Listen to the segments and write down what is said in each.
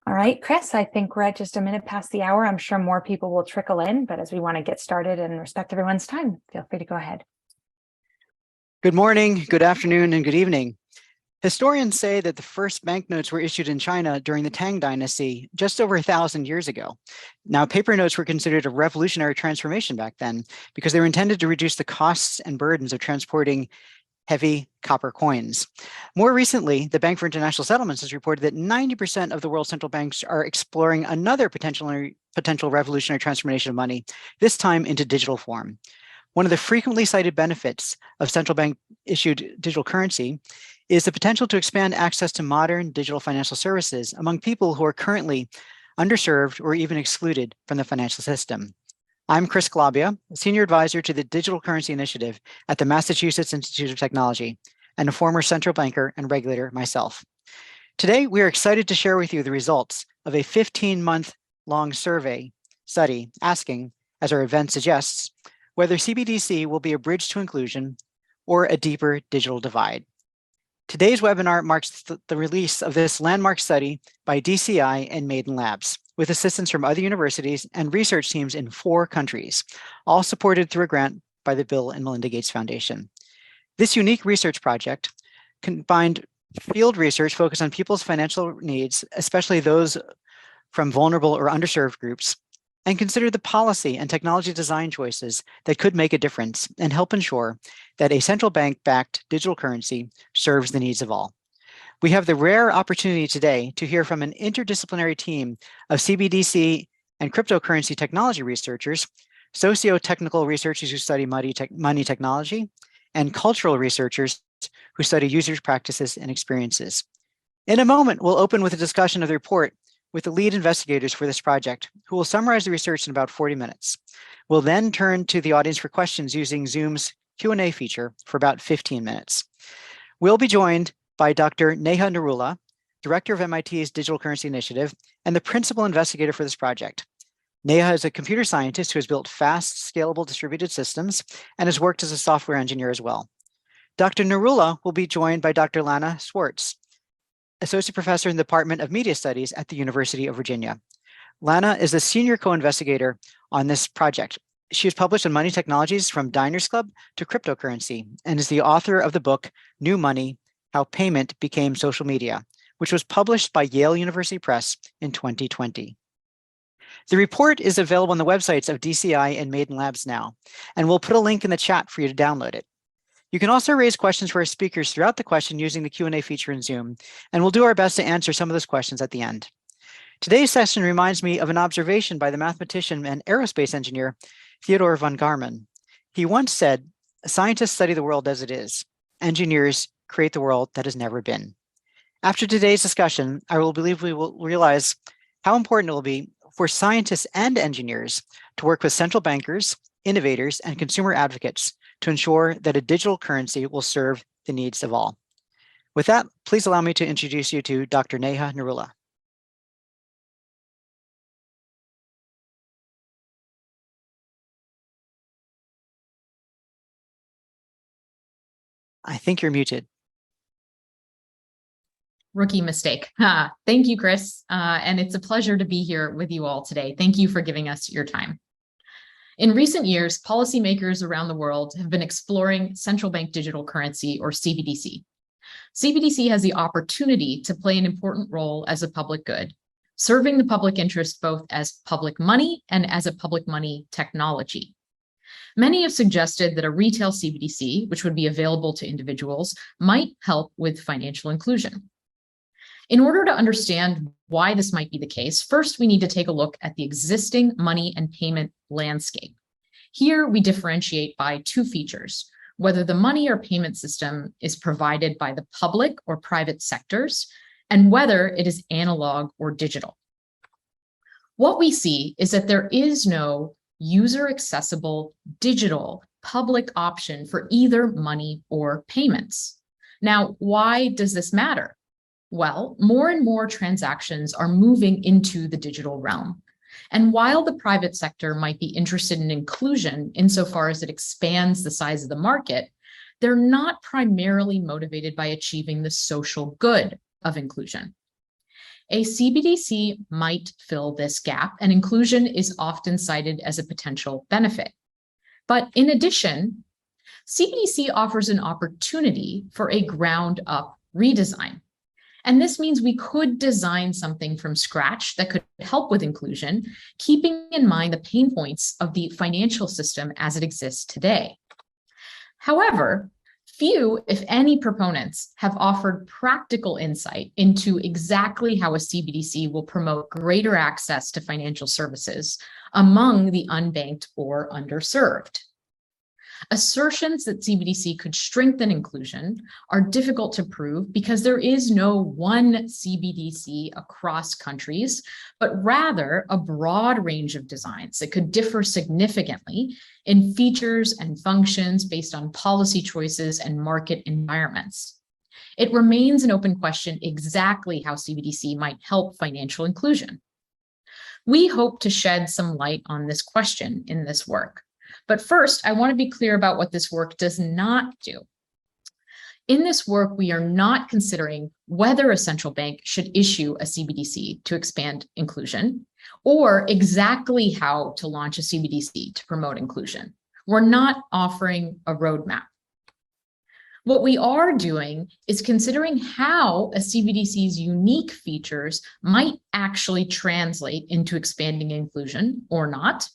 All right, Chris, I think we're at just a minute past the hour. I'm sure more people will trickle in, but as we want to get started and respect everyone's time, feel free to go ahead. Good morning, good afternoon, and good evening. Historians say that the first banknotes were issued in China during the Tang Dynasty just over 1,000 years ago. Now, paper notes were considered a revolutionary transformation back then because they were intended to reduce the costs and burdens of transporting heavy copper coins. More recently, the Bank for International Settlements has reported that 90% of the world's central banks are exploring another potential revolutionary transformation of money, this time into digital form. One of the frequently cited benefits of central bank issued digital currency is the potential to expand access to modern digital financial services among people who are currently underserved or even excluded from the financial system. I'm Chris Glabia, Senior Advisor to the Digital Currency Initiative at the Massachusetts Institute of Technology, and a former central banker and regulator myself. Today, we are excited to share with you the results of a 15-month-long survey study asking, as our event suggests, whether CBDC will be a bridge to inclusion or a deeper digital divide. Today's webinar marks the release of this landmark study by DCI and Maiden Labs, with assistance from other universities and research teams in 4 countries, all supported through a grant by the Bill and Melinda Gates Foundation. This unique research project combined field research focused on people's financial needs, especially those from vulnerable or underserved groups, and consider the policy and technology design choices that could make a difference and help ensure that a central bank-backed digital currency serves the needs of all. We have the rare opportunity today to hear from an interdisciplinary team of CBDC and cryptocurrency technology researchers, socio-technical researchers who study money technology, and cultural researchers who study users' practices and experiences. In a moment, we'll open with a discussion of the report with the lead investigators for this project, who will summarize the research in about 40 minutes. We'll then turn to the audience for questions using Zoom's Q&A feature for about 15 minutes. We'll be joined by Dr. Neha Narula, Director of MIT's Digital Currency Initiative, and the principal investigator for this project. Neha is a computer scientist who has built fast, scalable distributed systems and has worked as a software engineer as well. Dr. Narula will be joined by Dr. Lana Swarz, Associate Professor in the Department of Media Studies at the University of Virginia. Lana is a senior co-investigator on this project. She has published on money technologies from Diners Club to cryptocurrency and is the author of the book, New Money, How Payment Became Social Media, which was published by Yale University Press in 2020. The report is available on the websites of DCI and Maiden Labs now, and we'll put a link in the chat for you to download it. You can also raise questions for our speakers throughout the question using the Q&A feature in Zoom, and we'll do our best to answer some of those questions at the end. Today's session reminds me of an observation by the mathematician and aerospace engineer, Theodore von Karman. He once said, "Scientists study the world as it is. Engineers create the world that has never been." After today's discussion, I believe we will realize how important it will be for scientists and engineers to work with central bankers, innovators, and consumer advocates to ensure that a digital currency will serve the needs of all. With that, please allow me to introduce you to Dr. Neha Narula. I think you're muted. Rookie mistake. Thank you, Chris. And it's a pleasure to be here with you all today. Thank you for giving us your time. In recent years, policymakers around the world have been exploring central bank digital currency, or CBDC. CBDC has the opportunity to play an important role as a public good, serving the public interest both as public money and as a public money technology. Many have suggested that a retail CBDC, which would be available to individuals, might help with financial inclusion. In order to understand why this might be the case, first we need to take a look at the existing money and payment landscape. Here we differentiate by 2 features: whether the money or payment system is provided by the public or private sectors, and whether it is analog or digital. What we see is that there is no user-accessible digital public option for either money or payments. Now, why does this matter? Well, more and more transactions are moving into the digital realm. And while the private sector might be interested in inclusion insofar as it expands the size of the market, they're not primarily motivated by achieving the social good of inclusion. A CBDC might fill this gap, and inclusion is often cited as a potential benefit. But in addition, CBDC offers an opportunity for a ground-up redesign. And this means we could design something from scratch that could help with inclusion, keeping in mind the pain points of the financial system as it exists today. However, few, if any, proponents have offered practical insight into exactly how a CBDC will promote greater access to financial services among the unbanked or underserved. Assertions that CBDC could strengthen inclusion are difficult to prove because there is no one CBDC across countries, but rather a broad range of designs that could differ significantly in features and functions based on policy choices and market environments. It remains an open question exactly how CBDC might help financial inclusion. We hope to shed some light on this question in this work. But first, I want to be clear about what this work does not do. In this work, we are not considering whether a central bank should issue a CBDC to expand inclusion, or exactly how to launch a CBDC to promote inclusion. We're not offering a roadmap. What we are doing is considering how a CBDC's unique features might actually translate into expanding inclusion or not,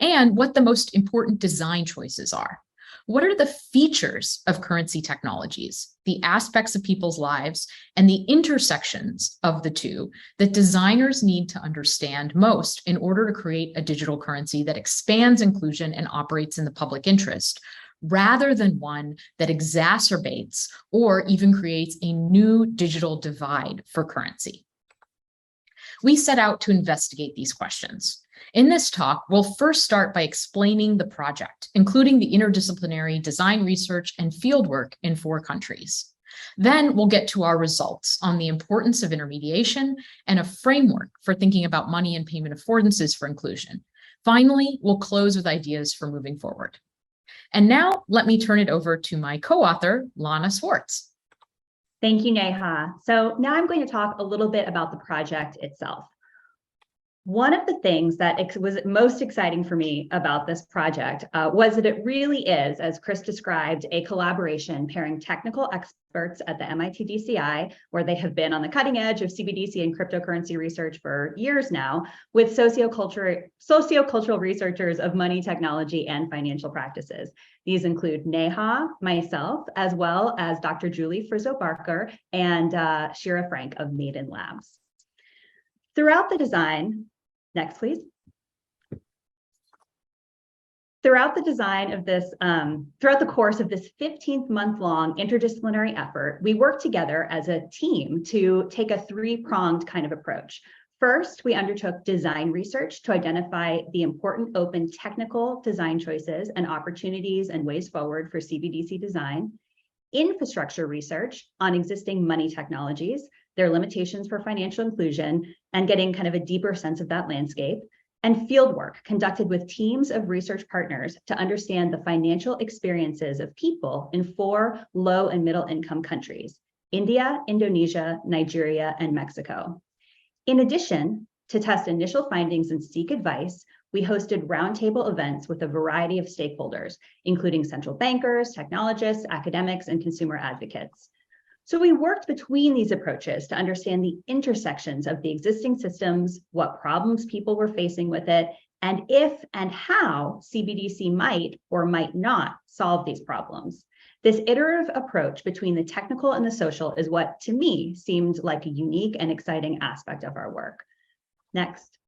and what the most important design choices are. What are the features of currency technologies, the aspects of people's lives, and the intersections of the two that designers need to understand most in order to create a digital currency that expands inclusion and operates in the public interest, rather than one that exacerbates or even creates a new digital divide for currency? We set out to investigate these questions. In this talk, we'll first start by explaining the project, including the interdisciplinary design research and fieldwork in 4 countries. Then we'll get to our results on the importance of intermediation and a framework for thinking about money and payment affordances for inclusion. Finally, we'll close with ideas for moving forward. And now let me turn it over to my co-author, Lana Swarz. Thank you, Neha. So now I'm going to talk a little bit about the project itself. One of the things that was most exciting for me about this project was that it really is, as Chris described, a collaboration pairing technical experts at the MIT DCI, where they have been on the cutting edge of CBDC and cryptocurrency research for years now, with sociocultural researchers of money, technology, and financial practices. These include Neha, myself, as well as Dr. Julie Frizzo-Barker and Shira Frank of Maiden Labs. Throughout the design, next please. Throughout the design of this, throughout the course of this 15-month-long interdisciplinary effort, we worked together as a team to take a 3-pronged kind of approach. First, we undertook design research to identify the important open technical design choices and opportunities and ways forward for CBDC design, infrastructure research on existing money technologies, their limitations for financial inclusion, and getting kind of a deeper sense of that landscape, and fieldwork conducted with teams of research partners to understand the financial experiences of people in 4 low and middle income countries: India, Indonesia, Nigeria, and Mexico. In addition, to test initial findings and seek advice, we hosted roundtable events with a variety of stakeholders, including central bankers, technologists, academics, and consumer advocates. So we worked between these approaches to understand the intersections of the existing systems, what problems people were facing with it, and if and how CBDC might or might not solve these problems. This iterative approach between the technical and the social is what, to me, seemed like a unique and exciting aspect of our work. Next.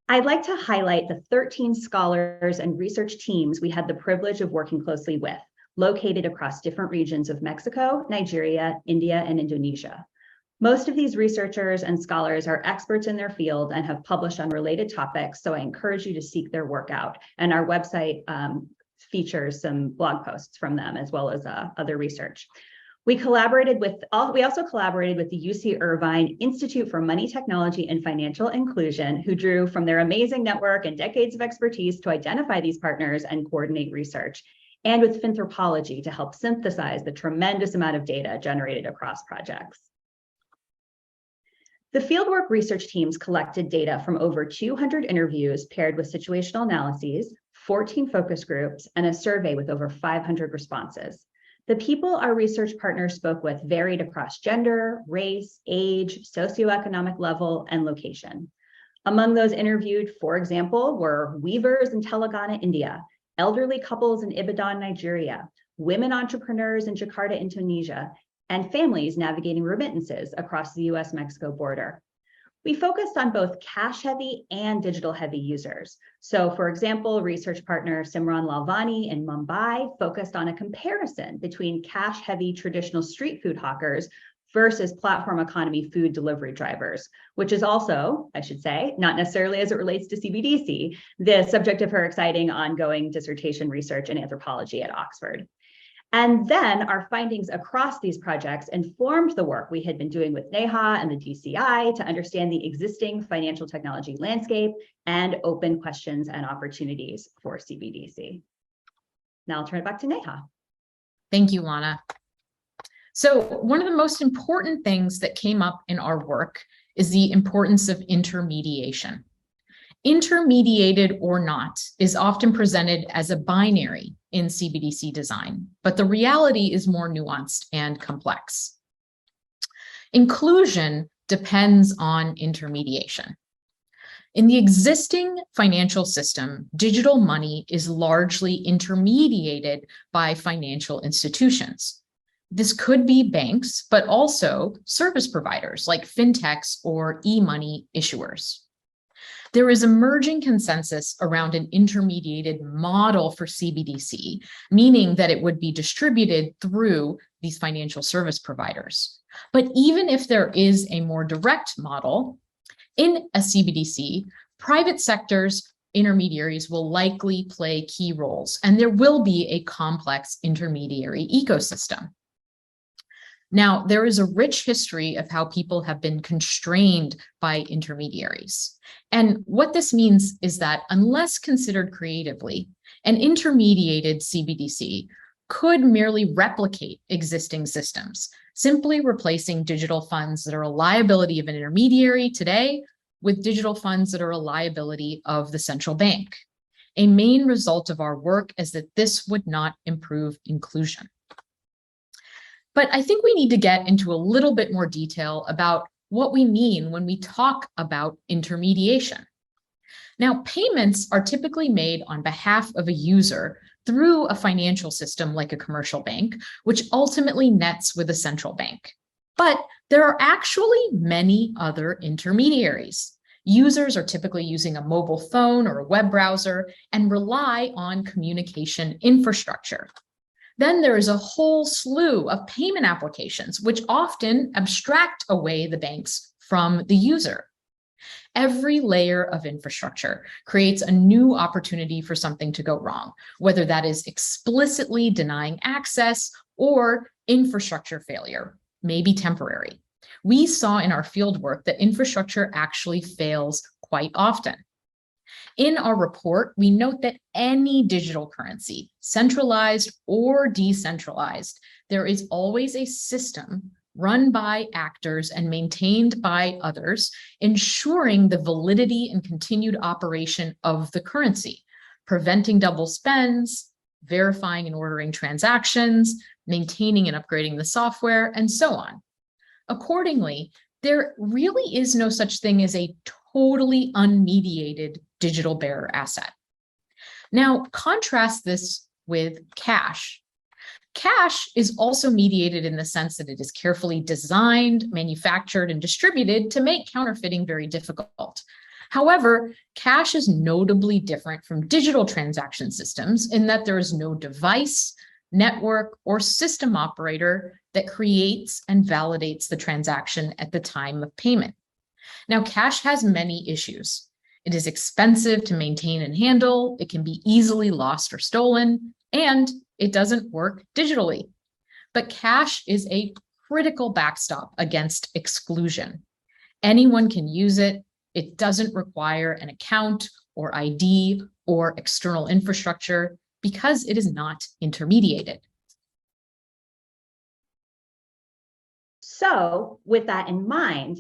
I'd like to highlight the 13 scholars and research teams we had the privilege of working closely with, located across different regions of Mexico, Nigeria, India, and Indonesia. Most of these researchers and scholars are experts in their field and have published on related topics, so I encourage you to seek their work out. And our website features some blog posts from them as well as other research. We also collaborated with the UC Irvine Institute for Money Technology and Financial Inclusion, who drew from their amazing network and decades of expertise to identify these partners and coordinate research, and with Finthropology to help synthesize the tremendous amount of data generated across projects. The fieldwork research teams collected data from over 200 interviews paired with situational analyses, 14 focus groups, and a survey with over 500 responses. The people our research partners spoke with varied across gender, race, age, socioeconomic level, and location. Among those interviewed, for example, were weavers in Telangana, India, elderly couples in Ibadan, Nigeria, women entrepreneurs in Jakarta, Indonesia, and families navigating remittances across the US-Mexico border. We focused on both cash-heavy and digital-heavy users. So, for example, research partner Simran Lalvani in Mumbai focused on a comparison between cash-heavy traditional street food hawkers versus platform economy food delivery drivers, which is also, I should say, not necessarily as it relates to CBDC, the subject of her exciting ongoing dissertation research in anthropology at Oxford. And then our findings across these projects informed the work we had been doing with Neha and the DCI to understand the existing financial technology landscape and open questions and opportunities for CBDC. Now I'll turn it back to Neha. Thank you, Lana. So one of the most important things that came up in our work is the importance of intermediation. Intermediated or not is often presented as a binary in CBDC design, but the reality is more nuanced and complex. Inclusion depends on intermediation. In the existing financial system, digital money is largely intermediated by financial institutions. This could be banks, but also service providers like fintechs or e-money issuers. There is emerging consensus around an intermediated model for CBDC, meaning that it would be distributed through these financial service providers. But even if there is a more direct model, in a CBDC, private sector's intermediaries will likely play key roles, and there will be a complex intermediary ecosystem. Now, there is a rich history of how people have been constrained by intermediaries. And what this means is that unless considered creatively, an intermediated CBDC could merely replicate existing systems, simply replacing digital funds that are a liability of an intermediary today with digital funds that are a liability of the central bank. A main result of our work is that this would not improve inclusion. But I think we need to get into a little bit more detail about what we mean when we talk about intermediation. Now, payments are typically made on behalf of a user through a financial system like a commercial bank, which ultimately nets with a central bank. But there are actually many other intermediaries. Users are typically using a mobile phone or a web browser and rely on communication infrastructure. Then there is a whole slew of payment applications, which often abstract away the banks from the user. Every layer of infrastructure creates a new opportunity for something to go wrong, whether that is explicitly denying access or infrastructure failure, maybe temporary. We saw in our fieldwork that infrastructure actually fails quite often. In our report, we note that any digital currency, centralized or decentralized, there is always a system run by actors and maintained by others, ensuring the validity and continued operation of the currency, preventing double spends, verifying and ordering transactions, maintaining and upgrading the software, and so on. Accordingly, there really is no such thing as a totally unmediated digital bearer asset. Now, contrast this with cash. Cash is also mediated in the sense that it is carefully designed, manufactured, and distributed to make counterfeiting very difficult. However, cash is notably different from digital transaction systems in that there is no device, network, or system operator that creates and validates the transaction at the time of payment. Now, cash has many issues. It is expensive to maintain and handle, it can be easily lost or stolen, and it doesn't work digitally. But cash is a critical backstop against exclusion. Anyone can use it. It doesn't require an account or ID or external infrastructure because it is not intermediated. So with that in mind,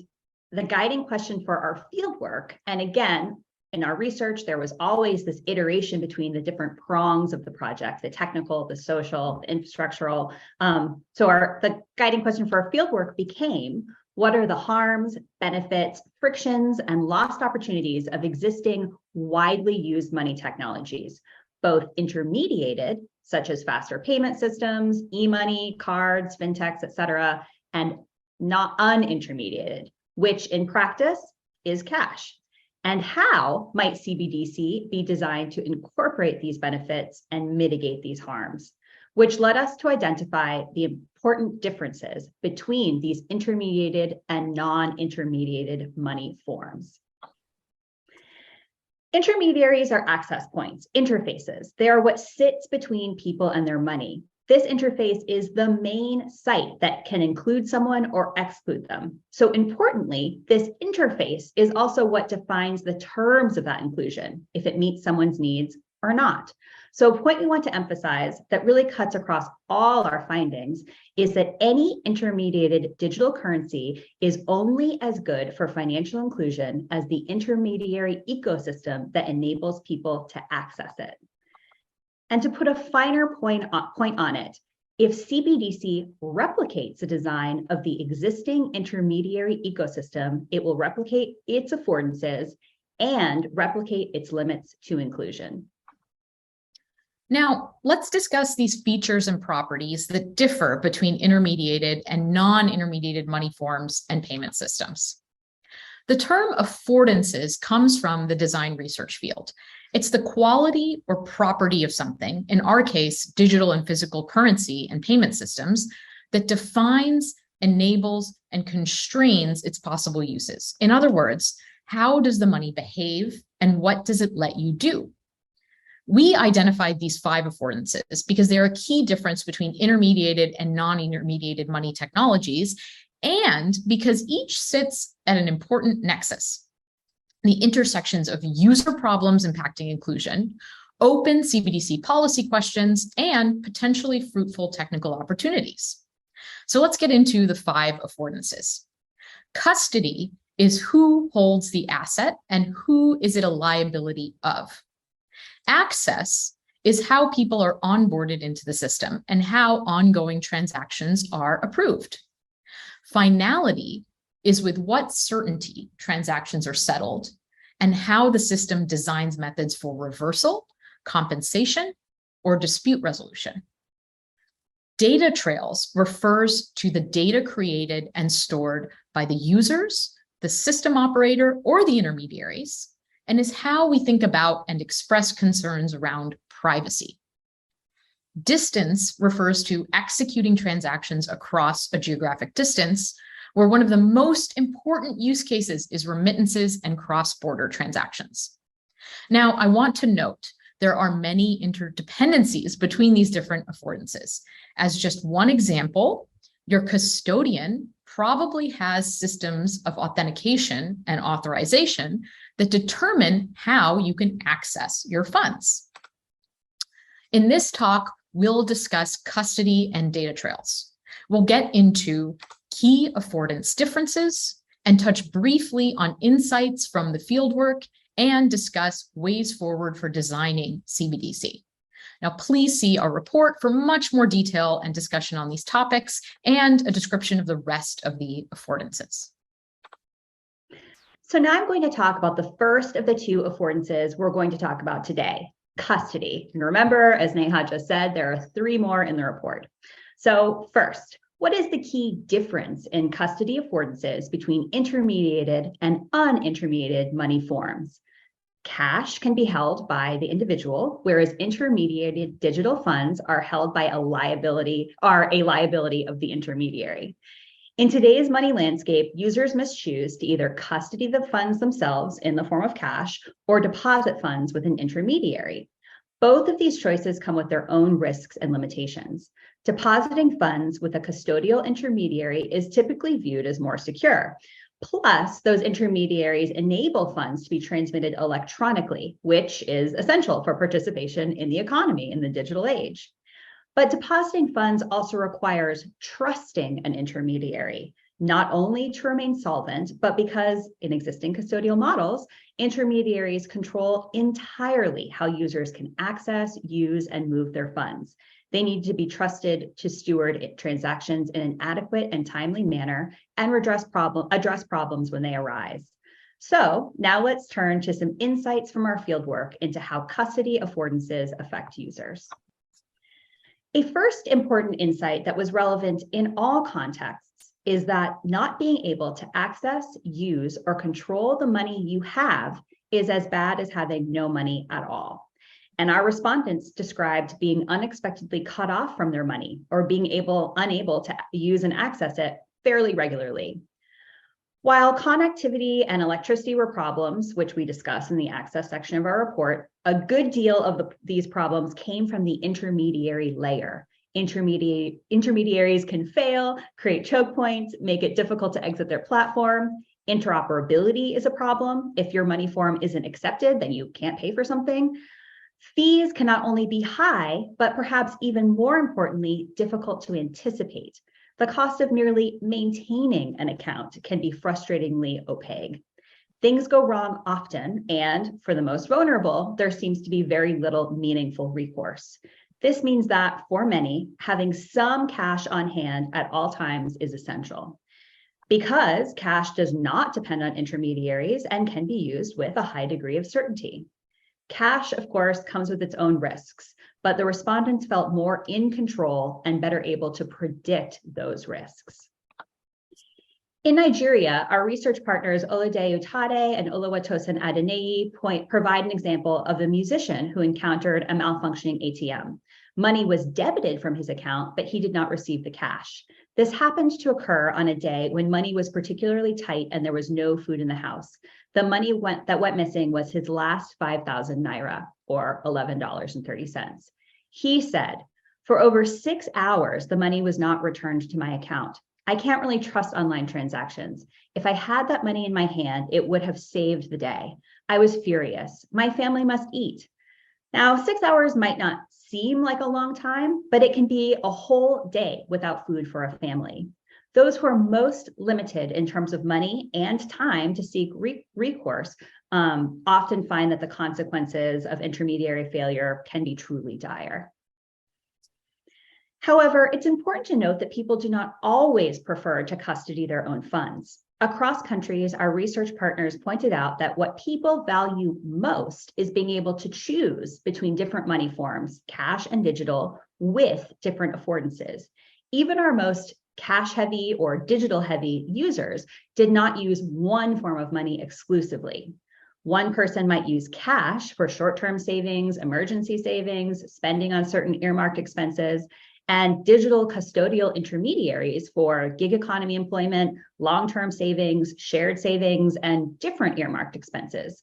the guiding question for our fieldwork, and again, in our research, there was always this iteration between the different prongs of the project, the technical, the social, the infrastructural. The guiding question for our fieldwork became, what are the harms, benefits, frictions, and lost opportunities of existing widely used money technologies, both intermediated, such as faster payment systems, e-money, cards, fintechs, et cetera, and not unintermediated, which in practice is cash? And how might CBDC be designed to incorporate these benefits and mitigate these harms? Which led us to identify the important differences between these intermediated and non-intermediated money forms. Intermediaries are access points, interfaces. They are what sits between people and their money. This interface is the main site that can include someone or exclude them. So importantly, this interface is also what defines the terms of that inclusion, if it meets someone's needs or not. So a point we want to emphasize that really cuts across all our findings is that any intermediated digital currency is only as good for financial inclusion as the intermediary ecosystem that enables people to access it. And to put a finer point on it, if CBDC replicates the design of the existing intermediary ecosystem, it will replicate its affordances and replicate its limits to inclusion. Now, let's discuss these features and properties that differ between intermediated and non-intermediated money forms and payment systems. The term affordances comes from the design research field. It's the quality or property of something, in our case, digital and physical currency and payment systems, that defines, enables, and constrains its possible uses. In other words, how does the money behave and what does it let you do? We identified these 5 affordances because they're a key difference between intermediated and non-intermediated money technologies, and because each sits at an important nexus, the intersections of user problems impacting inclusion, open CBDC policy questions, and potentially fruitful technical opportunities. So let's get into the 5 affordances. Custody is who holds the asset and who is it a liability of. Access is how people are onboarded into the system and how ongoing transactions are approved. Finality is with what certainty transactions are settled and how the system designs methods for reversal, compensation, or dispute resolution. Data trails refers to the data created and stored by the users, the system operator, or the intermediaries, and is how we think about and express concerns around privacy. Distance refers to executing transactions across a geographic distance, where one of the most important use cases is remittances and cross-border transactions. Now, I want to note there are many interdependencies between these different affordances. As just one example, your custodian probably has systems of authentication and authorization that determine how you can access your funds. In this talk, we'll discuss custody and data trails. We'll get into key affordance differences and touch briefly on insights from the fieldwork and discuss ways forward for designing CBDC. Now, please see our report for much more detail and discussion on these topics and a description of the rest of the affordances. So now I'm going to talk about the first of the 2 affordances we're going to talk about today, custody. And remember, as Neha just said, there are 3 more in the report. So first, what is the key difference in custody affordances between intermediated and unintermediated money forms? Cash can be held by the individual, whereas intermediated digital funds are held by a liability of the intermediary. In today's money landscape, users must choose to either custody the funds themselves in the form of cash or deposit funds with an intermediary. Both of these choices come with their own risks and limitations. Depositing funds with a custodial intermediary is typically viewed as more secure. Plus, those intermediaries enable funds to be transmitted electronically, which is essential for participation in the economy in the digital age. But depositing funds also requires trusting an intermediary. not only to remain solvent, but because in existing custodial models, intermediaries control entirely how users can access, use, and move their funds. They need to be trusted to steward transactions in an adequate and timely manner and address problems when they arise. So now let's turn to some insights from our fieldwork into how custody affordances affect users. A first important insight that was relevant in all contexts is that not being able to access, use, or control the money you have is as bad as having no money at all. And our respondents described being unexpectedly cut off from their money or being unable to use and access it fairly regularly. While connectivity and electricity were problems, which we discuss in the access section of our report, a good deal of these problems came from the intermediary layer. Intermediaries can fail, create choke points, make it difficult to exit their platform. Interoperability is a problem. If your money form isn't accepted, then you can't pay for something. Fees can not only be high, but perhaps even more importantly, difficult to anticipate. The cost of merely maintaining an account can be frustratingly opaque. Things go wrong often, and for the most vulnerable, there seems to be very little meaningful recourse. This means that for many, having some cash on hand at all times is essential. Because cash does not depend on intermediaries and can be used with a high degree of certainty. Cash, of course, comes with its own risks, but the respondents felt more in control and better able to predict those risks. In Nigeria, our research partners Olade Utade and Oluwatosin Adeneyi provide an example of a musician who encountered a malfunctioning ATM. Money was debited from his account, but he did not receive the cash. This happened to occur on a day when money was particularly tight and there was no food in the house. The money that went missing was his last 5,000 naira, or $11.30. He said, "For over 6 hours, the money was not returned to my account. I can't really trust online transactions. If I had that money in my hand, it would have saved the day. I was furious. My family must eat." Now, 6 hours might not seem like a long time, but it can be a whole day without food for a family. Those who are most limited in terms of money and time to seek recourse often find that the consequences of intermediary failure can be truly dire. However, it's important to note that people do not always prefer to custody their own funds. Across countries, our research partners pointed out that what people value most is being able to choose between different money forms, cash and digital, with different affordances. Even our most cash-heavy or digital-heavy users did not use one form of money exclusively. One person might use cash for short-term savings, emergency savings, spending on certain earmarked expenses, and digital custodial intermediaries for gig economy employment, long-term savings, shared savings, and different earmarked expenses.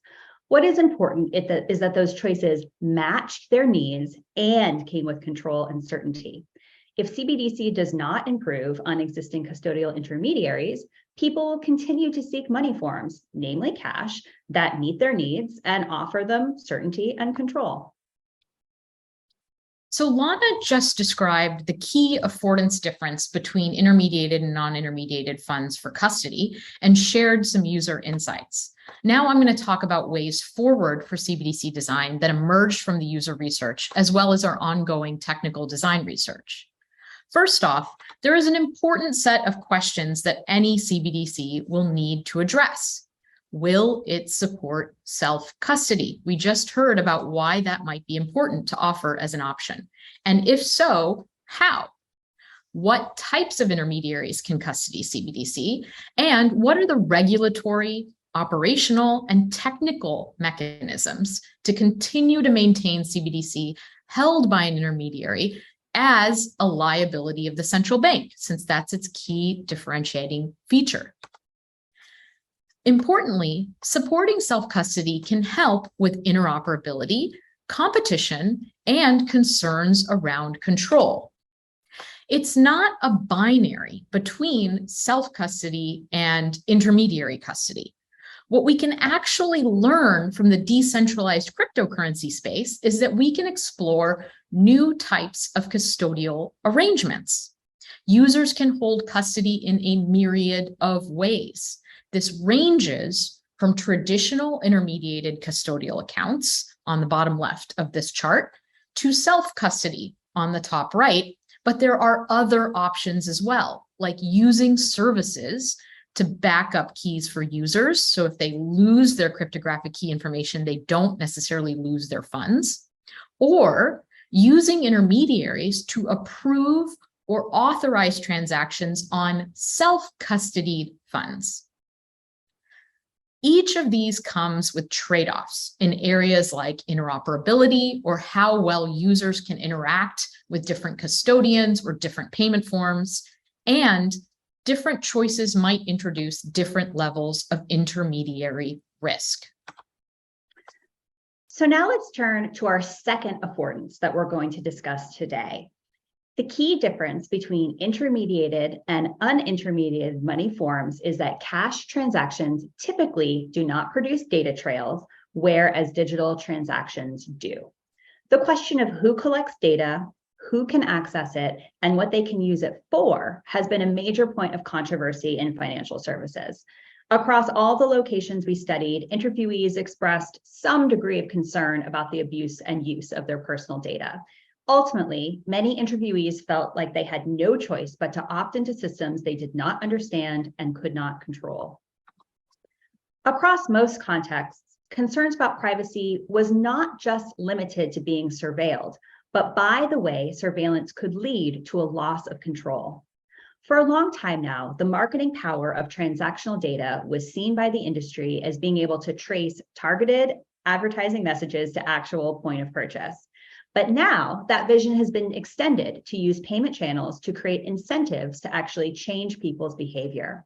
What is important is that those choices matched their needs and came with control and certainty. If CBDC does not improve on existing custodial intermediaries, people will continue to seek money forms, namely cash, that meet their needs and offer them certainty and control. So Lana just described the key affordance difference between intermediated and non-intermediated funds for custody and shared some user insights. Now I'm going to talk about ways forward for CBDC design that emerged from the user research, as well as our ongoing technical design research. First off, there is an important set of questions that any CBDC will need to address. Will it support self-custody? We just heard about why that might be important to offer as an option. And if so, how? What types of intermediaries can custody CBDC? And what are the regulatory, operational, and technical mechanisms to continue to maintain CBDC held by an intermediary as a liability of the central bank, since that's its key differentiating feature? Importantly, supporting self-custody can help with interoperability, competition, and concerns around control. It's not a binary between self-custody and intermediary custody. What we can actually learn from the decentralized cryptocurrency space is that we can explore new types of custodial arrangements. Users can hold custody in a myriad of ways. This ranges from traditional intermediated custodial accounts on the bottom left of this chart to self-custody on the top right, but there are other options as well, like using services to back up keys for users. So if they lose their cryptographic key information, they don't necessarily lose their funds, or using intermediaries to approve or authorize transactions on self-custodied funds. Each of these comes with trade-offs in areas like interoperability or how well users can interact with different custodians or different payment forms, and different choices might introduce different levels of intermediary risk. So now let's turn to our second affordance that we're going to discuss today. The key difference between intermediated and unintermediated money forms is that cash transactions typically do not produce data trails, whereas digital transactions do. The question of who collects data, who can access it, and what they can use it for has been a major point of controversy in financial services. Across all the locations we studied, interviewees expressed some degree of concern about the abuse and use of their personal data. Ultimately, many interviewees felt like they had no choice but to opt into systems they did not understand and could not control. Across most contexts, concerns about privacy was not just limited to being surveilled, but by the way surveillance could lead to a loss of control. For a long time now, the marketing power of transactional data was seen by the industry as being able to trace targeted advertising messages to actual point of purchase. But now that vision has been extended to use payment channels to create incentives to actually change people's behavior.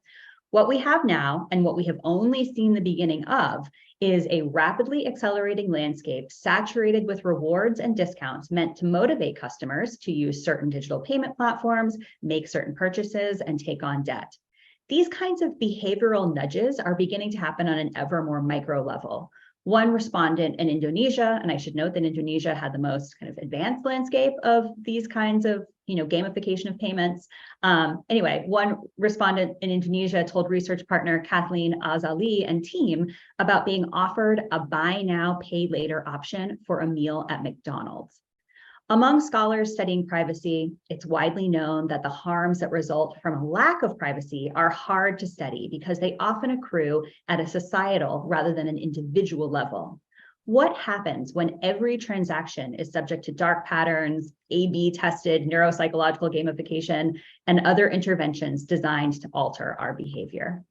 What we have now, and what we have only seen the beginning of, is a rapidly accelerating landscape saturated with rewards and discounts meant to motivate customers to use certain digital payment platforms, make certain purchases, and take on debt. These kinds of behavioral nudges are beginning to happen on an ever more micro level. One respondent in Indonesia, and I should note that Indonesia had the most kind of advanced landscape of these kinds of gamification of payments. Anyway, one respondent in Indonesia told research partner Kathleen Azali and team about being offered a buy now, pay later option for a meal at McDonald's. Among scholars studying privacy, it's widely known that the harms that result from a lack of privacy are hard to study because they often accrue at a societal rather than an individual level. What happens when every transaction is subject to dark patterns, A/B tested neuropsychological gamification, and other interventions designed to alter our behavior?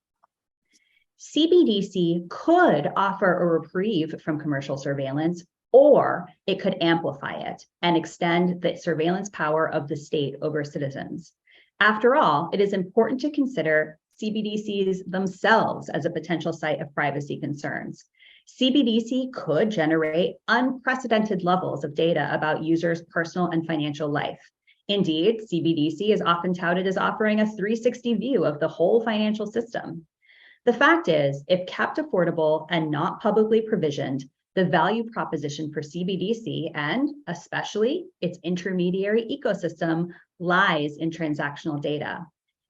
CBDC could offer a reprieve from commercial surveillance, or it could amplify it and extend the surveillance power of the state over citizens. After all, it is important to consider CBDCs themselves as a potential site of privacy concerns. CBDC could generate unprecedented levels of data about users' personal and financial life. Indeed, CBDC is often touted as offering a 360 view of the whole financial system. The fact is, if kept affordable and not publicly provisioned, the value proposition for CBDC and especially its intermediary ecosystem lies in transactional data.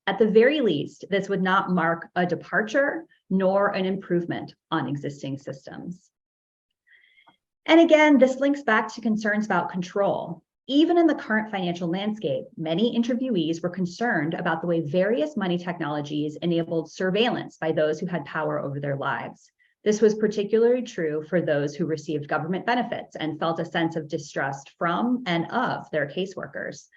At the very least, this would not mark a departure nor an improvement on existing systems. And again, this links back to concerns about control. Even in the current financial landscape, many interviewees were concerned about the way various money technologies enabled surveillance by those who had power over their lives. This was particularly true for those who received government benefits and felt a sense of distrust from and of their caseworkers.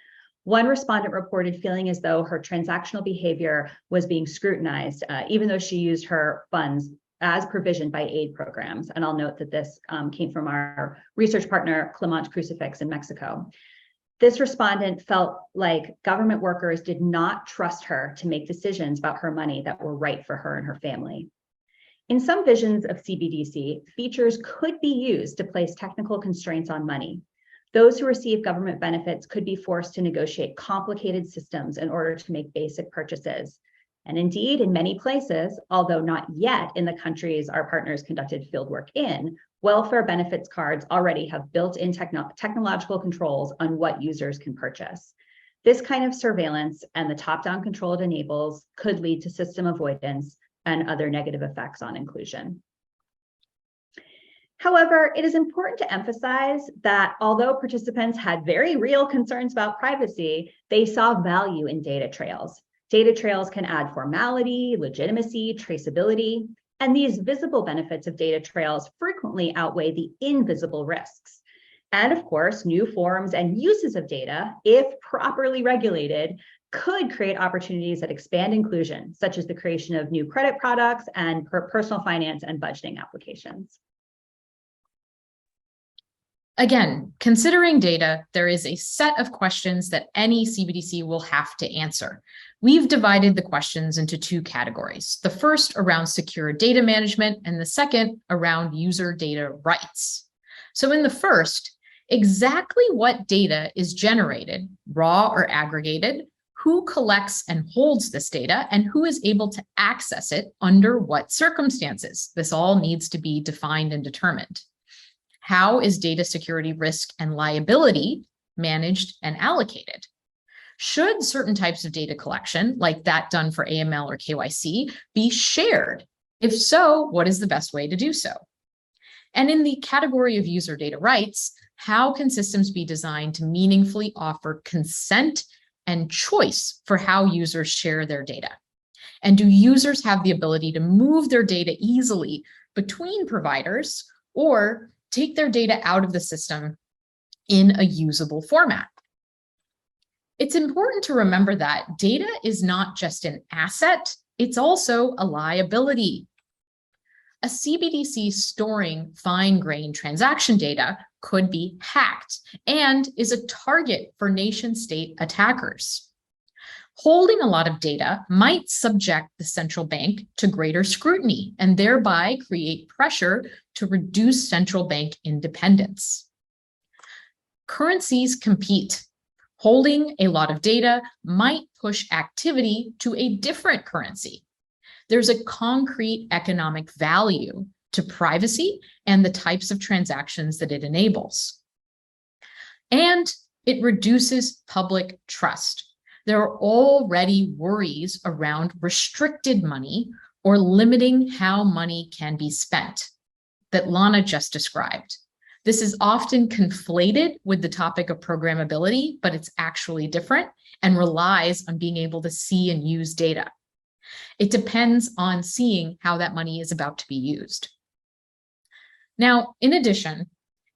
One respondent reported feeling as though her transactional behavior was being scrutinized, even though she used her funds as provisioned by aid programs. And I'll note that this came from our research partner, Clement Crucifix in Mexico. This respondent felt like government workers did not trust her to make decisions about her money that were right for her and her family. In some visions of CBDC, features could be used to place technical constraints on money. Those who receive government benefits could be forced to negotiate complicated systems in order to make basic purchases. And indeed, in many places, although not yet in the countries our partners conducted fieldwork in, welfare benefits cards already have built-in technological controls on what users can purchase. This kind of surveillance and the top-down control it enables could lead to system avoidance and other negative effects on inclusion. However, it is important to emphasize that although participants had very real concerns about privacy, they saw value in data trails. Data trails can add formality, legitimacy, traceability, and these visible benefits of data trails frequently outweigh the invisible risks. And of course, new forms and uses of data, if properly regulated, could create opportunities that expand inclusion, such as the creation of new credit products and personal finance and budgeting applications. Again, considering data, there is a set of questions that any CBDC will have to answer. We've divided the questions into two categories. The first around secure data management and the second around user data rights. So in the first, exactly what data is generated, raw or aggregated, who collects and holds this data, and who is able to access it under what circumstances. This all needs to be defined and determined. How is data security risk and liability managed and allocated? Should certain types of data collection, like that done for AML or KYC, be shared? If so, what is the best way to do so? And in the category of user data rights, how can systems be designed to meaningfully offer consent and choice for how users share their data? And do users have the ability to move their data easily between providers or take their data out of the system in a usable format? It's important to remember that data is not just an asset, it's also a liability. A CBDC storing fine-grained transaction data could be hacked and is a target for nation-state attackers. Holding a lot of data might subject the central bank to greater scrutiny and thereby create pressure to reduce central bank independence. Currencies compete. Holding a lot of data might push activity to a different currency. There's a concrete economic value to privacy and the types of transactions that it enables. And it reduces public trust. There are already worries around restricted money or limiting how money can be spent that Lana just described. This is often conflated with the topic of programmability, but it's actually different and relies on being able to see and use data. It depends on seeing how that money is about to be used. Now, in addition,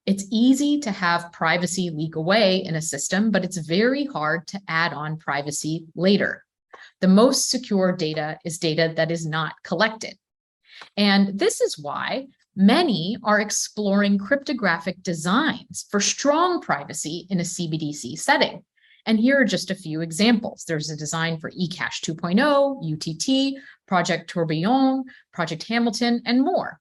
it's easy to have privacy leak away in a system, but it's very hard to add on privacy later. The most secure data is data that is not collected. And this is why many are exploring cryptographic designs for strong privacy in a CBDC setting. And here are just a few examples. There's a design for eCash 2.0, UTT, Project Tourbillon, Project Hamilton, and more.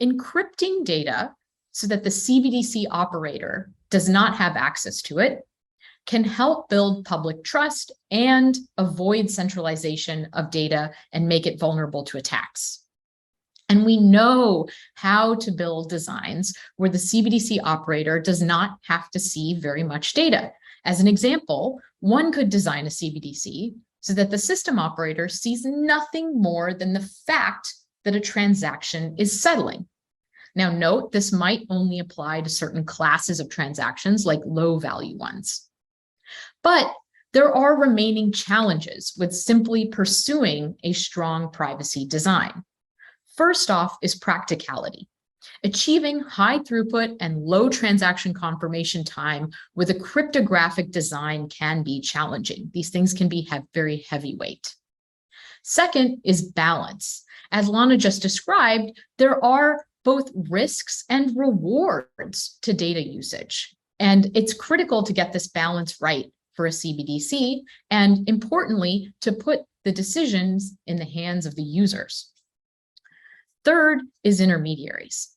Encrypting data so that the CBDC operator does not have access to it can help build public trust and avoid centralization of data and make it vulnerable to attacks. And we know how to build designs where the CBDC operator does not have to see very much data. As an example, one could design a CBDC so that the system operator sees nothing more than the fact that a transaction is settling. Now note, this might only apply to certain classes of transactions like low value ones. But there are remaining challenges with simply pursuing a strong privacy design. First off is practicality. Achieving high throughput and low transaction confirmation time with a cryptographic design can be challenging. These things can be very heavyweight. Second is balance. As Lana just described, there are both risks and rewards to data usage. And it's critical to get this balance right for a CBDC, and importantly, to put the decisions in the hands of the users. Third is intermediaries.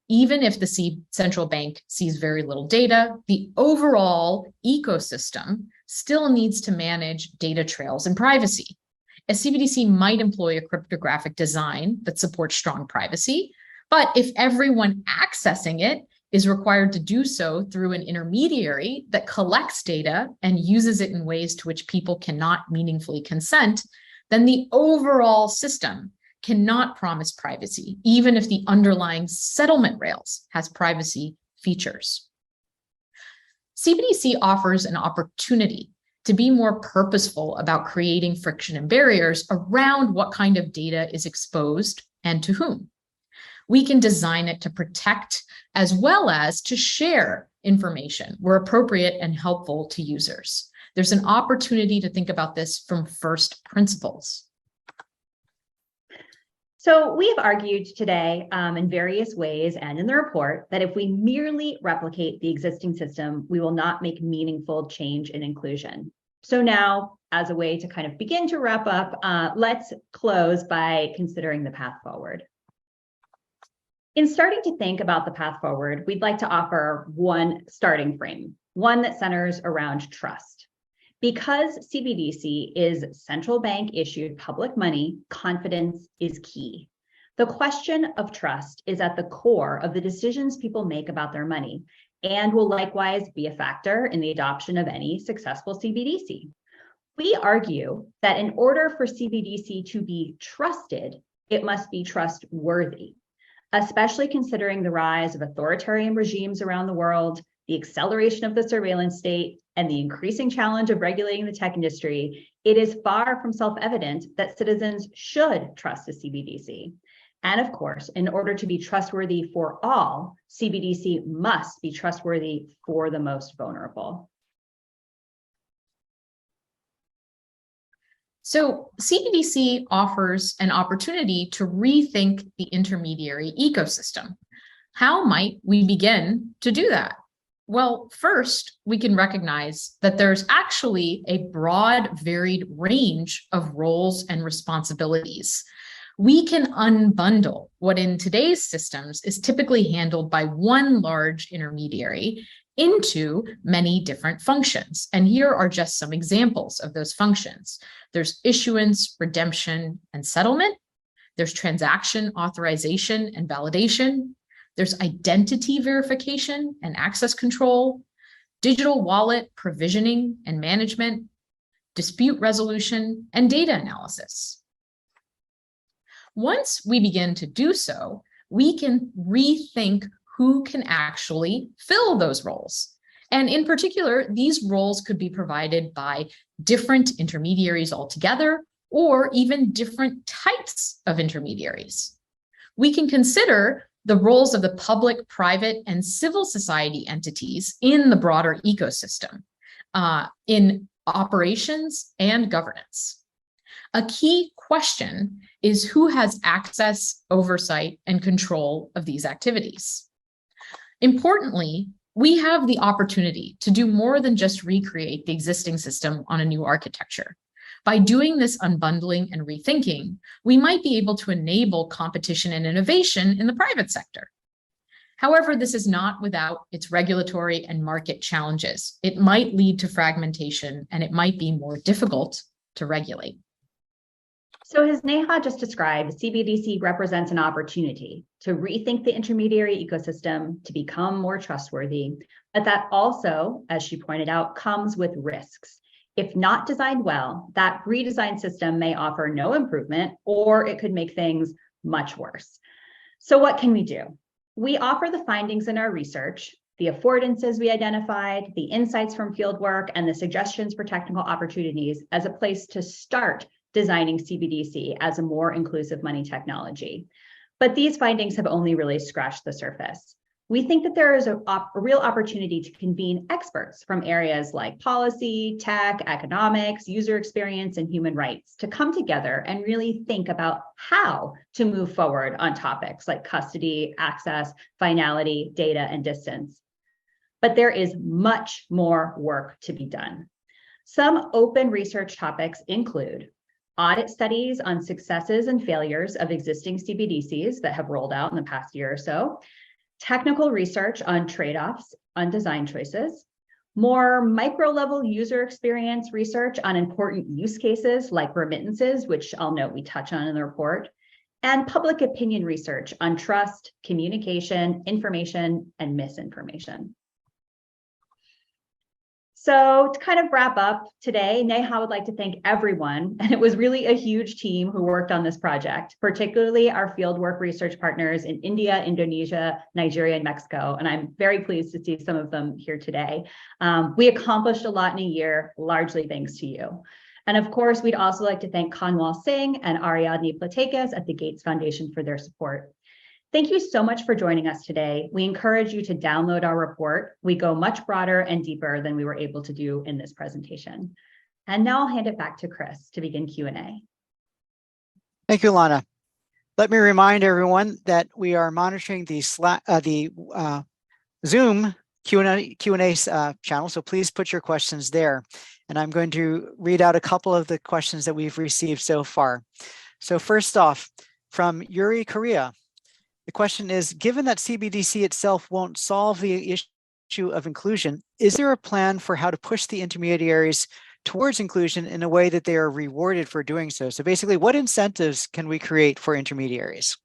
Even if the central bank sees very little data, the overall ecosystem still needs to manage data trails and privacy. A CBDC might employ a cryptographic design that supports strong privacy, but if everyone accessing it is required to do so through an intermediary that collects data and uses it in ways to which people cannot meaningfully consent, then the overall system cannot promise privacy, even if the underlying settlement rails has privacy features. CBDC offers an opportunity to be more purposeful about creating friction and barriers around what kind of data is exposed and to whom. We can design it to protect as well as to share information where appropriate and helpful to users. There's an opportunity to think about this from first principles. So we have argued today in various ways and in the report that if we merely replicate the existing system, we will not make meaningful change and inclusion. So now, as a way to kind of begin to wrap up, let's close by considering the path forward. In starting to think about the path forward, we'd like to offer one starting frame, one that centers around trust. Because CBDC is central bank issued public money, confidence is key. The question of trust is at the core of the decisions people make about their money and will likewise be a factor in the adoption of any successful CBDC. We argue that in order for CBDC to be trusted, it must be trustworthy, especially considering the rise of authoritarian regimes around the world, the acceleration of the surveillance state, and the increasing challenge of regulating the tech industry. It is far from self-evident that citizens should trust the CBDC. And of course, in order to be trustworthy for all, CBDC must be trustworthy for the most vulnerable. So CBDC offers an opportunity to rethink the intermediary ecosystem. How might we begin to do that? Well, first, we can recognize that there's actually a broad, varied range of roles and responsibilities. We can unbundle what in today's systems is typically handled by one large intermediary into many different functions. And here are just some examples of those functions. There's issuance, redemption, and settlement. There's transaction authorization and validation. There's identity verification and access control, digital wallet provisioning and management, dispute resolution, and data analysis. Once we begin to do so, we can rethink who can actually fill those roles. And in particular, these roles could be provided by different intermediaries altogether, or even different types of intermediaries. We can consider the roles of the public, private, and civil society entities in the broader ecosystem, in operations and governance. A key question is who has access, oversight, and control of these activities. Importantly, we have the opportunity to do more than just recreate the existing system on a new architecture. By doing this unbundling and rethinking, we might be able to enable competition and innovation in the private sector. However, this is not without its regulatory and market challenges. It might lead to fragmentation, and it might be more difficult to regulate. So as Neha just described, CBDC represents an opportunity to rethink the intermediary ecosystem to become more trustworthy, but that also, as she pointed out, comes with risks. If not designed well, that redesigned system may offer no improvement, or it could make things much worse. So what can we do? We offer the findings in our research, the affordances we identified, the insights from fieldwork, and the suggestions for technical opportunities as a place to start designing CBDC as a more inclusive money technology. But these findings have only really scratched the surface. We think that there is a real opportunity to convene experts from areas like policy, tech, economics, user experience, and human rights to come together and really think about how to move forward on topics like custody, access, finality, data, and distance. But there is much more work to be done. Some open research topics include audit studies on successes and failures of existing CBDCs that have rolled out in the past year or so, technical research on trade-offs on design choices, more micro-level user experience research on important use cases like remittances, which I'll note we touch on in the report, and public opinion research on trust, communication, information, and misinformation. So to kind of wrap up today, Neha would like to thank everyone, and it was really a huge team who worked on this project, particularly our fieldwork research partners in India, Indonesia, Nigeria, and Mexico, and I'm very pleased to see some of them here today. We accomplished a lot in a year, largely thanks to you. And of course, we'd also like to thank Kanwal Singh and Ariadne Platekas at the Gates Foundation for their support. Thank you so much for joining us today. We encourage you to download our report. We go much broader and deeper than we were able to do in this presentation. And now I'll hand it back to Chris to begin Q&A. Thank you, Lana. Let me remind everyone that we are monitoring the Zoom Q&A channel, so please put your questions there. And I'm going to read out a couple of the questions that we've received so far. So first off, from Yuri Korea. The question is, given that CBDC itself won't solve the issue of inclusion, is there a plan for how to push the intermediaries towards inclusion in a way that they are rewarded for doing so? So basically, what incentives can we create for intermediaries?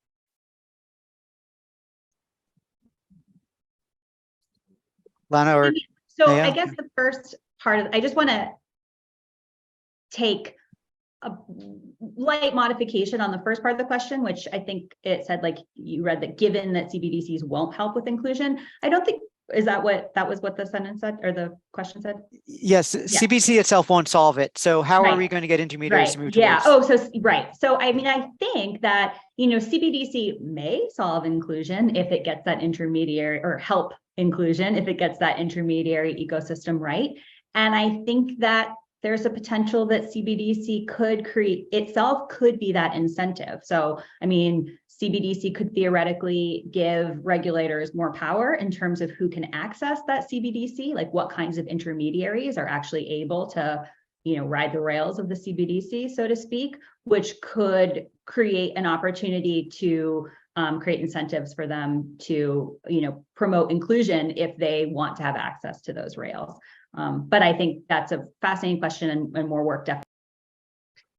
Lana or So Neha? I guess the first part of, I just want to take a light modification on the first part of the question, which I think it said, like you read, that given that CBDCs won't help with inclusion. I don't think, is that was what the sentence said, or the question said? Yes, yeah. CBDC itself won't solve it. So how are we going to get intermediaries to move towards? Oh, so right. So I mean, I think that, CBDC may solve inclusion if it gets that intermediary, or help inclusion if it gets that intermediary ecosystem right. And I think that there's a potential that CBDC could be that incentive. So, I mean, CBDC could theoretically give regulators more power in terms of who can access that CBDC, like what kinds of intermediaries are actually able to, ride the rails of the CBDC, so to speak, which could create an opportunity to create incentives for them to, promote inclusion if they want to have access to those rails. But I think that's a fascinating question and more work definitely.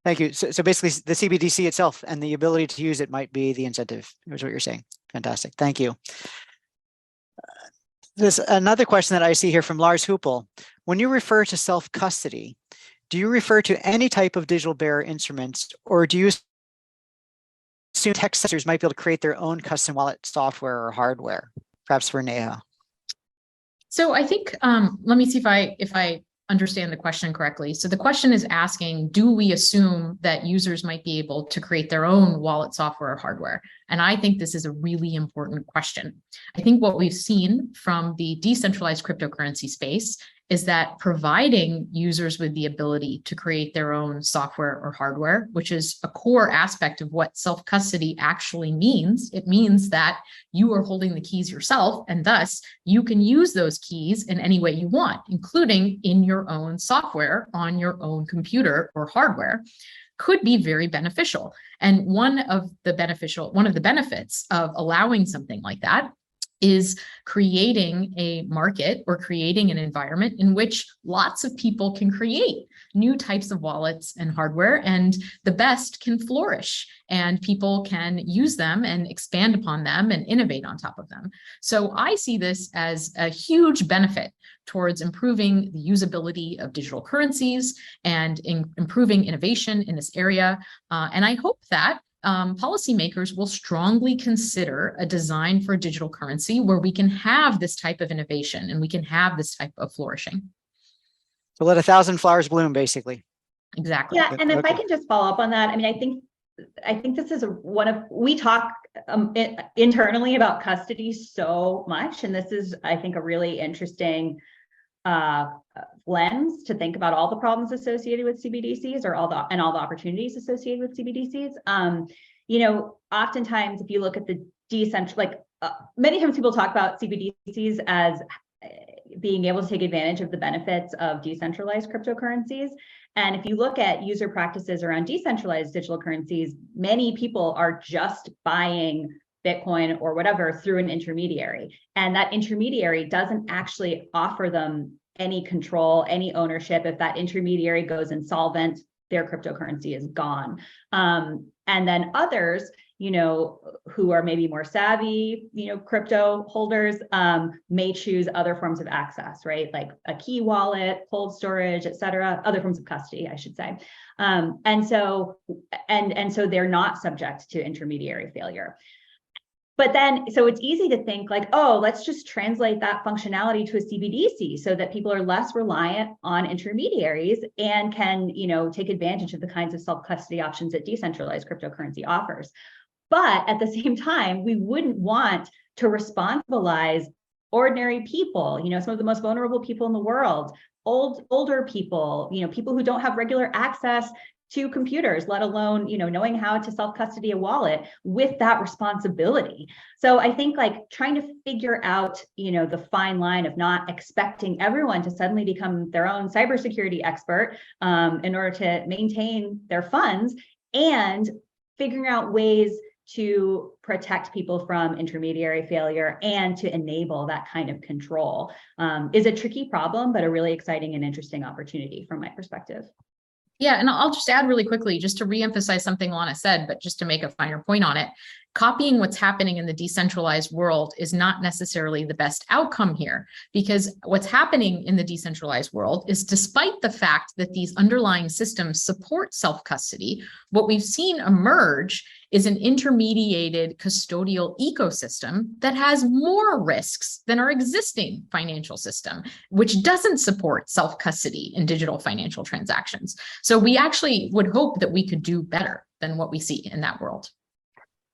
Thank you. So basically, the CBDC itself and the ability to use it might be the incentive, is what you're saying. Fantastic. Thank you. There's another question that I see here from Lars Hupel. When you refer to self-custody, do you refer to any type of digital bearer instruments, or do you assume tech sectors might be able to create their own custom wallet software or hardware? Perhaps for Neha. So I think, let me see if I understand the question correctly. So the question is asking, do we assume that users might be able to create their own wallet software or hardware? And I think this is a really important question. I think what we've seen from the decentralized cryptocurrency space is that providing users with the ability to create their own software or hardware, which is a core aspect of what self-custody actually means. It means that you are holding the keys yourself, and thus you can use those keys in any way you want, including in your own software on your own computer or hardware, could be very beneficial. And one of the benefits of allowing something like that is creating a market or creating an environment in which lots of people can create new types of wallets and hardware, and the best can flourish, and people can use them and expand upon them and innovate on top of them. So I see this as a huge benefit towards improving the usability of digital currencies and improving innovation in this area. And I hope that policymakers will strongly consider a design for a digital currency where we can have this type of innovation and we can have this type of flourishing. So let 1,000 flowers bloom, basically. Exactly. Yeah, and if I can just follow up on that, I mean, I think this is we talk internally about custody so much, and this is, I think, a really interesting lens to think about all the problems associated with CBDCs, or all the opportunities associated with CBDCs. Oftentimes, if you look at the many times people talk about CBDCs as being able to take advantage of the benefits of decentralized cryptocurrencies. And if you look at user practices around decentralized digital currencies, many people are just buying Bitcoin or whatever through an intermediary. And that intermediary doesn't actually offer them any control, any ownership. If that intermediary goes insolvent, their cryptocurrency is gone. And then others, who are maybe more savvy, crypto holders, may choose other forms of access, right? Like a key wallet, cold storage, et cetera, other forms of custody, I should say. And so they're not subject to intermediary failure. But then, so it's easy to think like, oh, let's just translate that functionality to a CBDC so that people are less reliant on intermediaries and can, take advantage of the kinds of self-custody options that decentralized cryptocurrency offers. But at the same time, we wouldn't want to responsibilize ordinary people, some of the most vulnerable people in the world, older people, people who don't have regular access to computers, let alone, knowing how to self-custody a wallet with that responsibility. So I think like trying to figure out, the fine line of not expecting everyone to suddenly become their own cybersecurity expert in order to maintain their funds, and figuring out ways to protect people from intermediary failure and to enable that kind of control is a tricky problem, but a really exciting and interesting opportunity from my perspective. Yeah, and I'll just add really quickly, just to reemphasize something Lana said, but just to make a finer point on it. Copying what's happening in the decentralized world is not necessarily the best outcome here, because what's happening in the decentralized world is, despite the fact that these underlying systems support self-custody, what we've seen emerge is an intermediated custodial ecosystem that has more risks than our existing financial system, which doesn't support self-custody in digital financial transactions. So we actually would hope that we could do better than what we see in that world.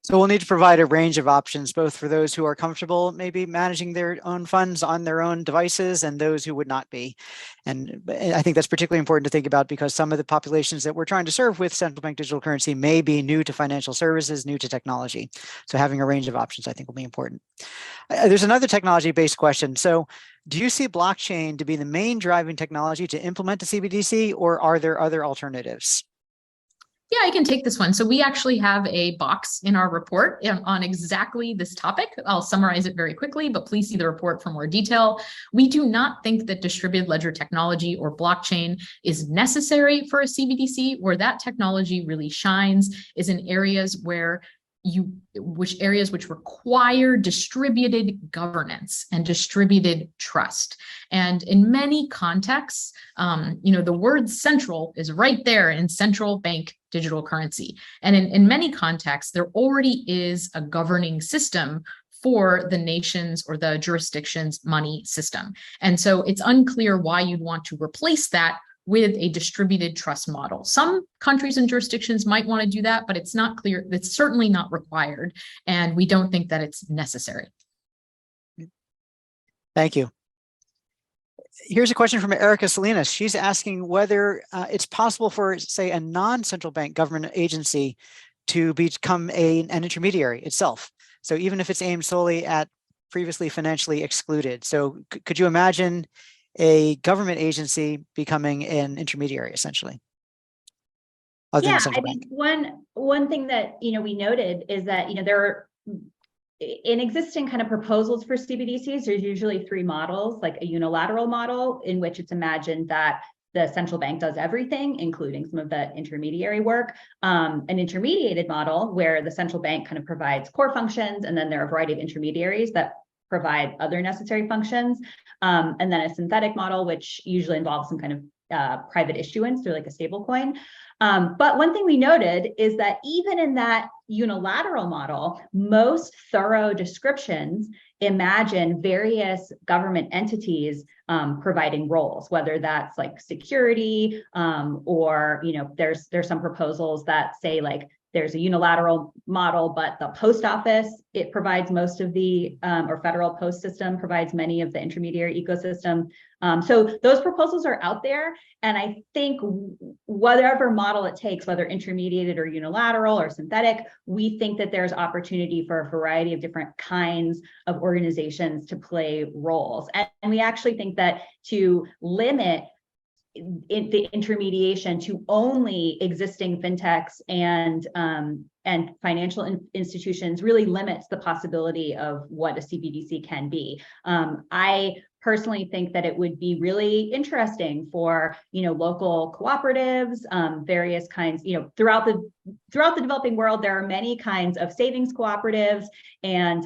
So we'll need to provide a range of options, both for those who are comfortable maybe managing their own funds on their own devices and those who would not be. And I think that's particularly important to think about, because some of the populations that we're trying to serve with central bank digital currency may be new to financial services, new to technology. So having a range of options, I think, will be important. There's another technology-based question. So do you see blockchain to be the main driving technology to implement a CBDC, or are there other alternatives? Yeah, I can take this one. So we actually have a box in our report on exactly this topic. I'll summarize it very quickly, but please see the report for more detail. We do not think that distributed ledger technology or blockchain is necessary for a CBDC. Where that technology really shines is in areas which require distributed governance and distributed trust. And in many contexts, the word central is right there in central bank digital currency. And in many contexts, there already is a governing system for the nation's or the jurisdiction's money system. And so it's unclear why you'd want to replace that with a distributed trust model. Some countries and jurisdictions might want to do that, but it's not clear. It's certainly not required, and we don't think that it's necessary. Thank you. Here's a question from Erica Salinas. She's asking whether it's possible for, say, a non-central bank government agency to become an intermediary itself. So even if it's aimed solely at previously financially excluded. So could you imagine a government agency becoming an intermediary, essentially? Other than central bank. One thing that we noted is that there are, in existing kind of proposals for CBDCs, there's usually three models, like a unilateral model in which it's imagined that the central bank does everything, including some of the intermediary work, an intermediated model where the central bank kind of provides core functions, and then there are a variety of intermediaries that provide other necessary functions, and then a synthetic model, which usually involves some kind of private issuance through like a stable coin. But one thing we noted is that even in that unilateral model, most thorough descriptions imagine various government entities providing roles, whether that's like security, or there's some proposals that say like there's a unilateral model, but the post office, it provides most of the, or federal post system provides many of the intermediary ecosystem. So those proposals are out there. And I think whatever model it takes, whether intermediated or unilateral or synthetic, we think that there's opportunity for a variety of different kinds of organizations to play roles. And we actually think that to limit the intermediation to only existing fintechs and financial institutions really limits the possibility of what a CBDC can be. I personally think that it would be really interesting for, local cooperatives, various kinds, throughout the developing world, there are many kinds of savings cooperatives and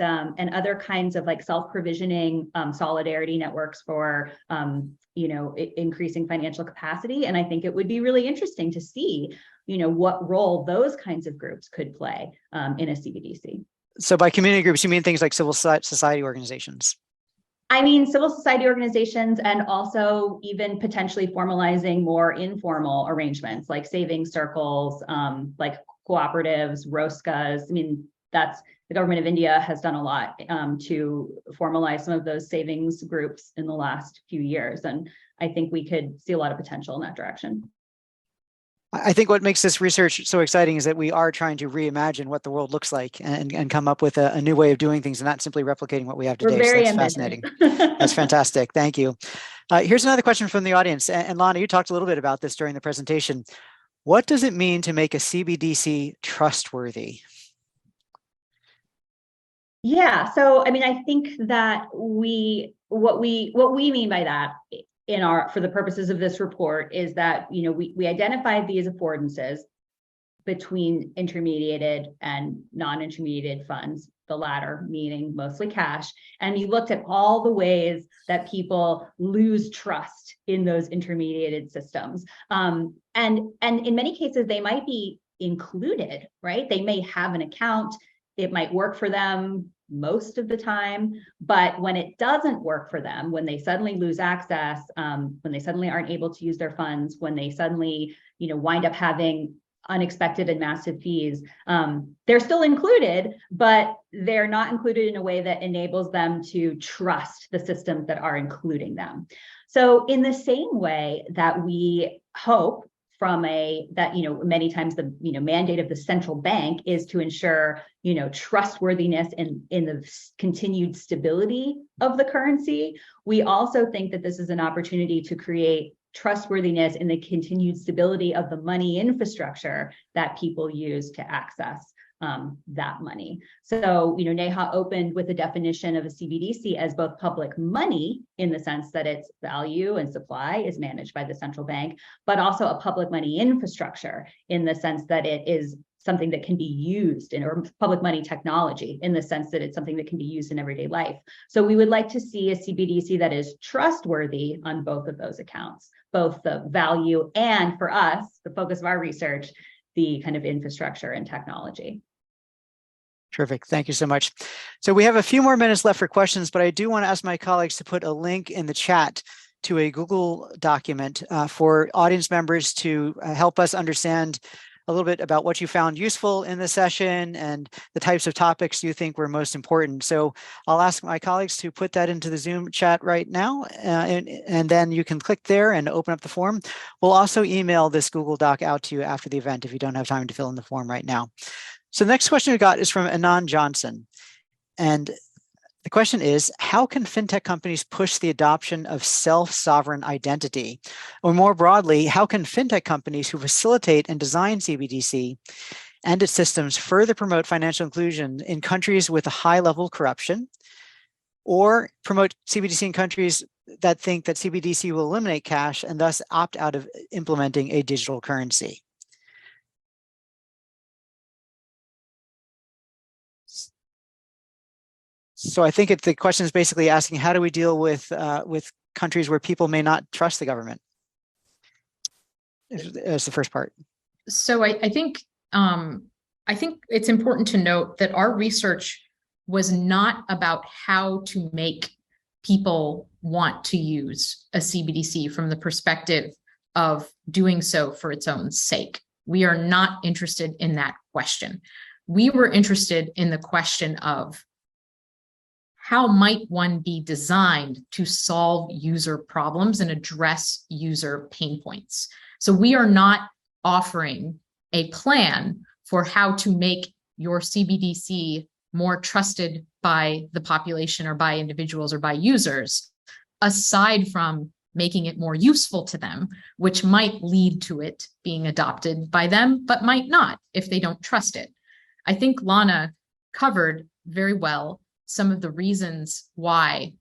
other kinds of like self-provisioning solidarity networks for increasing financial capacity. And I think it would be really interesting to see, what role those kinds of groups could play in a CBDC. So by community groups, you mean things like civil society organizations? I mean, civil society organizations, and also even potentially formalizing more informal arrangements like savings circles, like cooperatives, Roscas. I mean, the government of India has done a lot to formalize some of those savings groups in the last few years. And I think we could see a lot of potential in that direction. I think what makes this research so exciting is that we are trying to reimagine what the world looks like and come up with a new way of doing things and not simply replicating what we have today. We're very so that's fascinating. That's fantastic. Thank you. Here's another question from the audience. And Lana, you talked a little bit about this during the presentation. What does it mean to make a CBDC trustworthy? Yeah, so I mean, I think that what we mean by that for the purposes of this report is that, we identified these affordances between intermediated and non-intermediated funds, the latter meaning mostly cash. And we looked at all the ways that people lose trust in those intermediated systems. And in many cases, they might be included, right? They may have an account, it might work for them most of the time, but when it doesn't work for them, when they suddenly lose access, when they suddenly aren't able to use their funds, when they suddenly, wind up having unexpected and massive fees, they're still included, but they're not included in a way that enables them to trust the systems that are including them. So in the same way that we hope many times the mandate of the central bank is to ensure trustworthiness in the continued stability of the currency, we also think that this is an opportunity to create trustworthiness in the continued stability of the money infrastructure that people use to access that money. So, Neha opened with a definition of a CBDC as both public money in the sense that its value and supply is managed by the central bank, but also a public money infrastructure in the sense that it is something that can be used or public money technology in the sense that it's something that can be used in everyday life. So we would like to see a CBDC that is trustworthy on both of those accounts, both the value and, for us, the focus of our research, the kind of infrastructure and technology. Terrific. Thank you so much. So we have a few more minutes left for questions, but I do want to ask my colleagues to put a link in the chat to a Google document for audience members to help us understand a little bit about what you found useful in the session and the types of topics you think were most important. So I'll ask my colleagues to put that into the Zoom chat right now, and then you can click there and open up the form. We'll also email this Google Doc out to you after the event if you don't have time to fill in the form right now. So the next question we got is from Anand Johnson. And the question is, how can fintech companies push the adoption of self-sovereign identity? Or more broadly, how can fintech companies who facilitate and design CBDC and its systems further promote financial inclusion in countries with a high level of corruption, or promote CBDC in countries that think that CBDC will eliminate cash and thus opt out of implementing a digital currency? So I think the question is basically asking, how do we deal with countries where people may not trust the government? That's the first part. So I think it's important to note that our research was not about how to make people want to use a CBDC from the perspective of doing so for its own sake. We are not interested in that question. We were interested in the question of, how might one be designed to solve user problems and address user pain points? So we are not offering a plan for how to make your CBDC more trusted by the population or by individuals or by users, aside from making it more useful to them, which might lead to it being adopted by them, but might not if they don't trust it. I think Lana covered very well some of the reasons why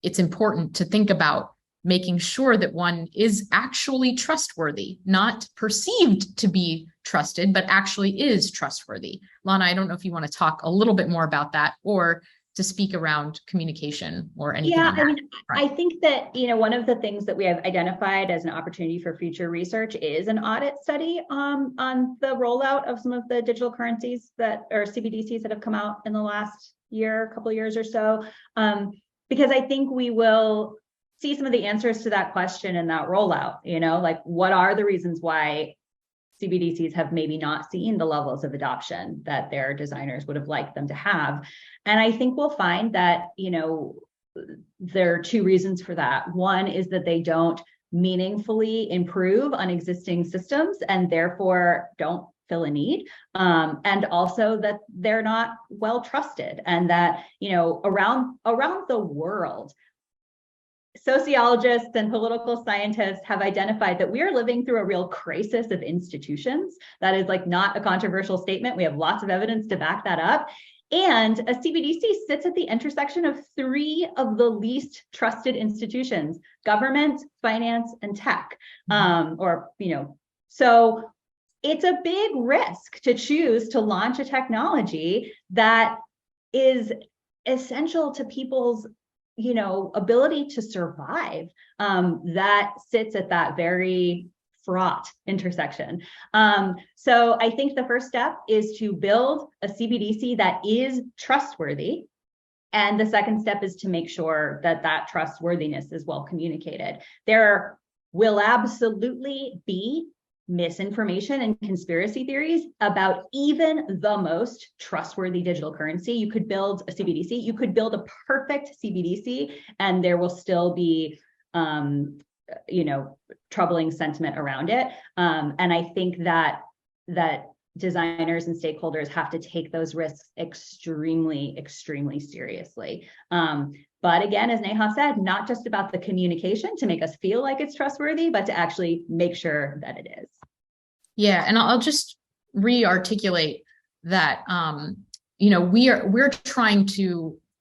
it's important to think about making sure that one is actually trustworthy, not perceived to be trusted, but actually is trustworthy. Lana, I don't know if you want to talk a little bit more about that, or to speak around communication or anything. Yeah, I mean, I think that, one of the things that we have identified as an opportunity for future research is an audit study on the rollout of some of the digital currencies or CBDCs that have come out in the last couple of years or so, because I think we will see some of the answers to that question in that rollout, like what are the reasons why CBDCs have maybe not seen the levels of adoption that their designers would have liked them to have. And I think we'll find that, there are two reasons for that. One is that they don't meaningfully improve on existing systems and therefore don't fill a need. And also that they're not well trusted, and that, around the world, sociologists and political scientists have identified that we are living through a real crisis of institutions. That is not a controversial statement. We have lots of evidence to back that up. And a CBDC sits at the intersection of three of the least trusted institutions: government, finance, and tech. So it's a big risk to choose to launch a technology that is essential to people's ability to survive, that sits at that very fraught intersection. So I think the first step is to build a CBDC that is trustworthy. And the second step is to make sure that that trustworthiness is well communicated. There will absolutely be misinformation and conspiracy theories about even the most trustworthy digital currency. You could build a CBDC, you could build a perfect CBDC, and there will still be, troubling sentiment around it. And I think that designers and stakeholders have to take those risks extremely, extremely seriously. But again, as Neha said, not just about the communication to make us feel like it's trustworthy, but to actually make sure that it is. Yeah, and I'll just re-articulate that,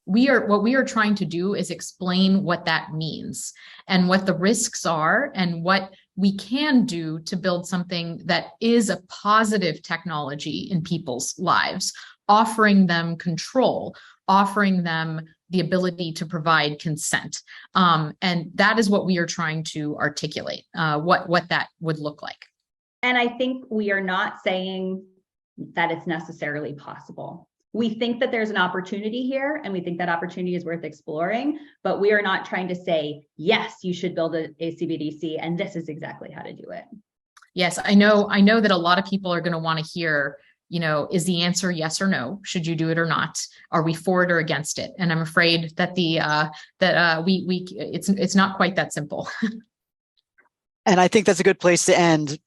what we are trying to do is explain what that means and what the risks are and what we can do to build something that is a positive technology in people's lives, offering them control, offering them the ability to provide consent. And that is what we are trying to articulate, what that would look like. And I think we are not saying that it's necessarily possible. We think that there's an opportunity here, and we think that opportunity is worth exploring, but we are not trying to say, yes, you should build a CBDC, and this is exactly how to do it. Yes, I know that a lot of people are going to want to hear, is the answer yes or no? Should you do it or not? Are we for it or against it? And I'm afraid that it's not quite that simple. And I think that's a good place to end.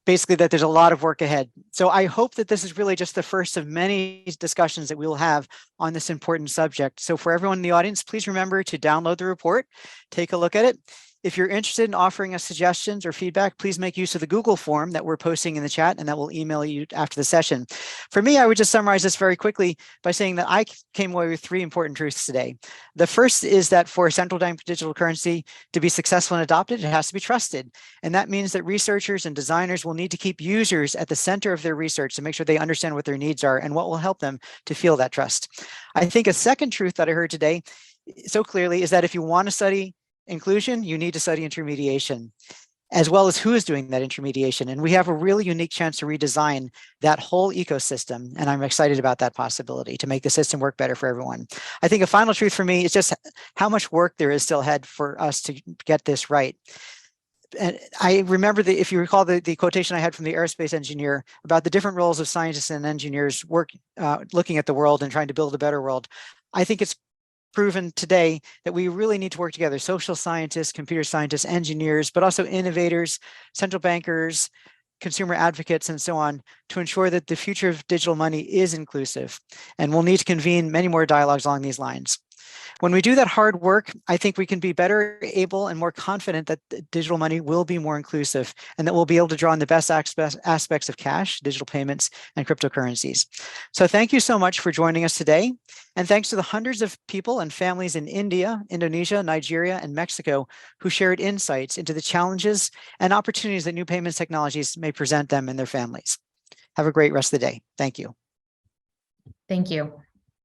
Basically, that there's a lot of work ahead. So I hope that this is really just the first of many discussions that we will have on this important subject. So for everyone in the audience, please remember to download the report, take a look at it. If you're interested in offering us suggestions or feedback, please make use of the Google form that we're posting in the chat, and that will email you after the session. For me, I would just summarize this very quickly by saying that I came away with three important truths today. The first is that for a central bank digital currency to be successful and adopted, it has to be trusted. And that means that researchers and designers will need to keep users at the center of their research to make sure they understand what their needs are and what will help them to feel that trust. I think a second truth that I heard today so clearly is that if you want to study inclusion, you need to study intermediation, as well as who is doing that intermediation. And we have a really unique chance to redesign that whole ecosystem. And I'm excited about that possibility to make the system work better for everyone. I think a final truth for me is just how much work there is still ahead for us to get this right. And I remember if you recall the quotation I had from the aerospace engineer about the different roles of scientists and engineers looking at the world and trying to build a better world. I think it's proven today that we really need to work together: social scientists, computer scientists, engineers, but also innovators, central bankers, consumer advocates, and so on, to ensure that the future of digital money is inclusive. And we'll need to convene many more dialogues along these lines. When we do that hard work, I think we can be better able and more confident that digital money will be more inclusive and that we'll be able to draw on the best aspects of cash, digital payments, and cryptocurrencies. So thank you so much for joining us today. And thanks to the hundreds of people and families in India, Indonesia, Nigeria, and Mexico who shared insights into the challenges and opportunities that new payments technologies may present them and their families. Have a great rest of the day. Thank you. Thank you.